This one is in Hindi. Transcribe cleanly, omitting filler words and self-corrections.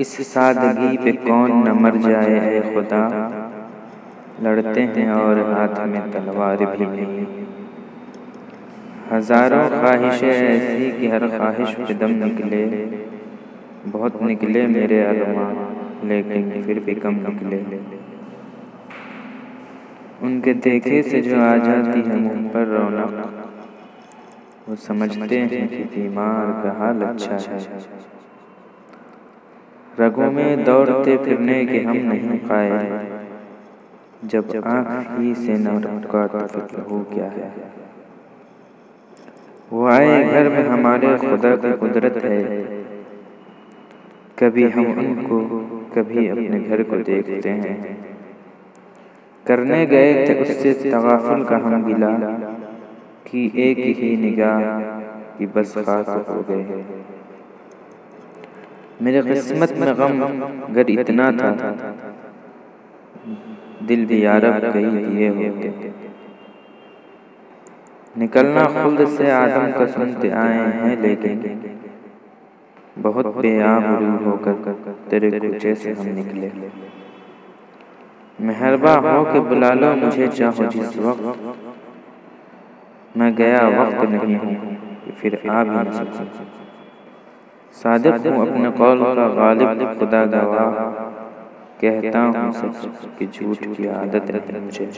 इस सादगी पे कौन न मर जाए ऐ खुदा, लड़ते हैं और हाथ में तलवार भी नहीं। हजारों ख्वाहिशें ऐसी कि हर ख्वाहिश पे दम निकले, बहुत निकले मेरे अरमां लेकिन फिर भी कम निकले। उनके देखे से जो आ जाती है मुंह पर रौनक, वो समझते हैं कि बीमार का हाल अच्छा है। रगों में दौड़ते फिरने के हम नहीं कायल, जब आँख ही से न रुका तो फिर हो क्या है। वो आए घर में हमारे खुदा की कुदरत है, कभी हम उनको कभी अपने घर को देखते हैं। करने गए थे उससे तगाफुल का हम गिला, कि एक ही निगाह की बस खास हो गए। मेरे किस्मत में गम अगर इतना था, दिल भी यारब कई दिए होते। निकलना खुल्द से आदम का सुनते आए हैं, लेकिन बहुत बेआबरू होकर तेरे कुचे से हम निकले। मेहरबा हो के बुला लो मुझे चाहो जिस वक्त, मैं गया वक्त नहीं हूँ कि फिर आ भी न सकूं। सादिक हूँ अपने कौल का गालिब खुदा गवाह, कहता हूँ सच कि झूठ की आदत है मुझे।